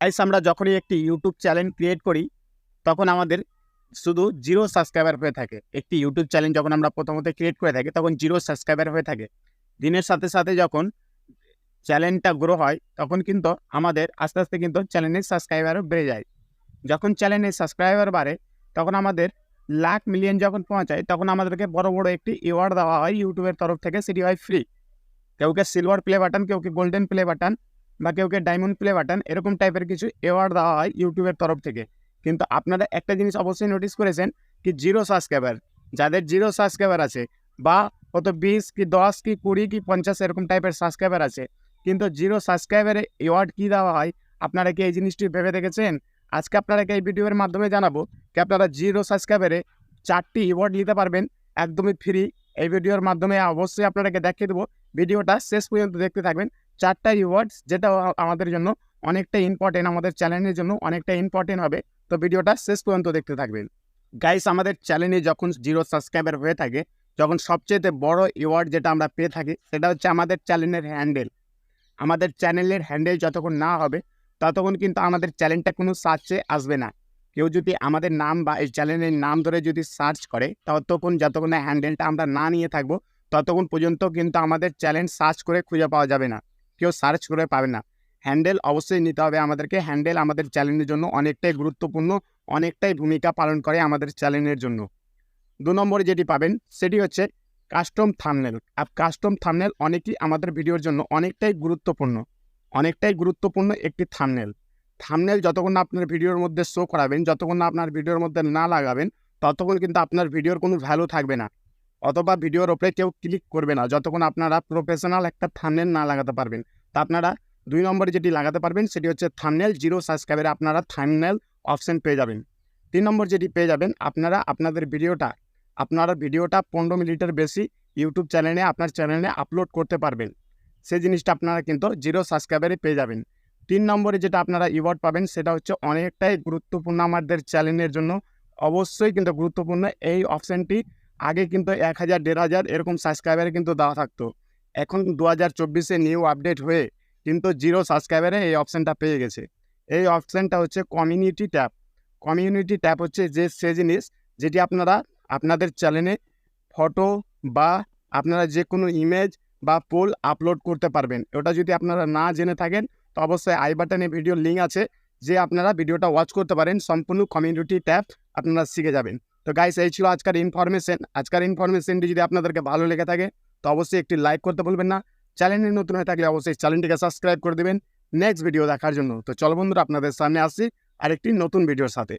Guys আমরা যখনই একটি ইউটিউব চ্যানেল ক্রিয়েট করি তখন আমাদের শুধু 0 সাবস্ক্রাইবার হয়ে থাকে। একটি ইউটিউব চ্যানেল যখন আমরা প্রথমত ক্রিয়েট করে থাকি তখন 0 সাবস্ক্রাইবার হয়ে থাকে। দিনের সাথে, সাথে যখন চ্যানেলটা গ্রো হয় তখন কিন্তু আমাদের আস্তে, আস্তে কিন্তু চ্যানেলের সাবস্ক্রাইবারও বেড়ে যায়। যখন চ্যানেলের সাবস্ক্রাইবার বাড়ে তখন আমাদের লাখ মিলিয়ন যখন পৌঁছায় তখন আমাদেরকে বড়, বড় একটি অ্যাওয়ার্ড দেওয়া হয় ইউটিউবের তরফ থেকে, সেটি হয় ফ্রি। কেউকে সিলভার প্লে বাটন, কেউকে গোল্ডেন প্লে বাটন বা কেউকে ডায়মন্ড প্লে বাটন, এরকম টাইপের কিছু অ্যাওয়ার্ড দেওয়া হয় ইউটিউবের তরফ থেকে। কিন্তু আপনারা একটা জিনিস অবশ্যই নোটিস করেছেন কি 0 সাবস্ক্রাইবার, যাদের 0 সাবস্ক্রাইবার আছে বা কত 20 কি 10 কি 20 কি 50 এরকম টাইপের সাবস্ক্রাইবার আছে, কিন্তু 0 সাবস্ক্রাইবারে অ্যাওয়ার্ড কী দেওয়া হয় আপনারা কি এই জিনিসটি ভেবে দেখেছেন? আজকে আপনারাকে এই ভিডিওর মাধ্যমে জানাবো কি আপনারা 0 সাবস্ক্রাইবারে 4টি অ্যাওয়ার্ড নিতে পারবেন একদমই ফ্রি। এই ভিডিওর মাধ্যমে অবশ্যই আপনাদেরকে দেখিয়ে দেবো, ভিডিওটা শেষ পর্যন্ত দেখতে থাকবেন। 4টা রিওয়ার্ডস যেটা আমাদের জন্য অনেকটা ইম্পর্টেন্ট, আমাদের চ্যানেলের জন্য অনেকটা ইম্পর্টেন্ট হবে। তো ভিডিওটা শেষ পর্যন্ত দেখতে থাকবেন। গাইস আমাদের চ্যানেলে যখন 0 সাবস্ক্রাইবার হয়ে থাকে যখন সবচেয়ে বড় রিওয়ার্ড যেটা আমরা পেয়ে থাকি সেটা হচ্ছে আমাদের চ্যানেলের হ্যান্ডেল। আমাদের চ্যানেলের হ্যান্ডেল যতক্ষণ না হবে ততক্ষণ কিন্তু আমাদের চ্যানেলটা কোনো সার্চে আসবে না। কেউ যদি আমাদের নাম বা এই চ্যানেলের নাম ধরে যদি সার্চ করে যতক্ষণ না হ্যান্ডেলটা আমরা না নিয়ে থাকবো ততক্ষণ পর্যন্ত কিন্তু আমাদের চ্যানেল সার্চ করে খুঁজে পাওয়া যাবে না, কেউ সার্চ করে পাবে না। হ্যান্ডেল অবশ্যই নিতে হবে আমাদেরকে। হ্যান্ডেল আমাদের চ্যানেলের জন্য অনেকটাই গুরুত্বপূর্ণ, অনেকটাই ভূমিকা পালন করে আমাদের চ্যানেলের জন্য। 2 নম্বরে যেটি পাবেন সেটি হচ্ছে কাস্টম থাম্বনেল। কাস্টম থাম্বনেল অনেকই আমাদের ভিডিওর জন্য অনেকটাই গুরুত্বপূর্ণ একটি থাম্বনেল। থাম্বনেল যতক্ষণ না আপনার ভিডিওর মধ্যে শো করাবেন, যতক্ষণ না আপনার ভিডিওর মধ্যে না লাগাবেন, ততক্ষণ কিন্তু আপনার ভিডিওর কোনো ভ্যালু থাকবে না, অথবা ভিডিওর ওপরে কেউ ক্লিক করবে না যতক্ষণ আপনারা প্রফেশনাল একটা থাম্বনেল না লাগাতে পারবেন। তা আপনারা 2 নম্বরে যেটি লাগাতে পারবেন সেটি হচ্ছে থাম্বনেল। 0 সাবস্ক্রাইবারে আপনারা থাম্বনেল অপশন পেয়ে যাবেন। 3 নম্বর যেটি পেয়ে যাবেন, আপনাদের ভিডিওটা 15 মিনিটের বেশি ইউটিউব চ্যানেলে আপনার চ্যানেলে আপলোড করতে পারবেন। সেই জিনিসটা আপনারা কিন্তু 0 সাবস্ক্রাইবারে পেয়ে যাবেন। 3 নম্বরে যেটা আপনারা রিওয়ার্ড পাবেন সেটা হচ্ছে অনেকটাই গুরুত্বপূর্ণ আমাদের চ্যানেলের জন্য, অবশ্যই কিন্তু গুরুত্বপূর্ণ। এই অপশানটি আগে কিন্তু 1000 1500 এরকম সাবস্ক্রাইবারে কিন্তু দেওয়া থাকতো। এখন 2024-এ নিউ আপডেট হয়ে কিন্তু 0 সাবস্ক্রাইবারে এই অপশানটা পেয়ে গেছে। এই অপশানটা হচ্ছে কমিউনিটি ট্যাব। কমিউনিটি ট্যাব হচ্ছে সে জিনিস যেটি আপনারা আপনাদের চ্যানেলে ফটো বা আপনারা যে কোনো ইমেজ বা পোল আপলোড করতে পারবেন। ওটা যদি আপনারা না জেনে থাকেন তো অবশ্যই আই বাটনে ভিডিওর লিঙ্ক আছে, যে আপনারা ভিডিওটা ওয়াচ করতে পারেন, সম্পূর্ণ কমিউনিটি ট্যাব আপনারা শিখে যাবেন। তো গাইস এই ছিল আজকের ইনফরমেশন। আজকের ইনফরমেশনটি যদি আপনাদেরকে ভালো লেগে থাকে তো অবশ্যই একটি লাইক করতে ভুলবেন না। চ্যানেলে নতুন হয়ে থাকলে অবশ্যই চ্যানেলটিকে সাবস্ক্রাইব করে দেবেন নেক্সট ভিডিও দেখার জন্য। তো চলো বন্ধুরা, আপনাদের সামনে আসছি আরেকটি নতুন ভিডিওর সাথে।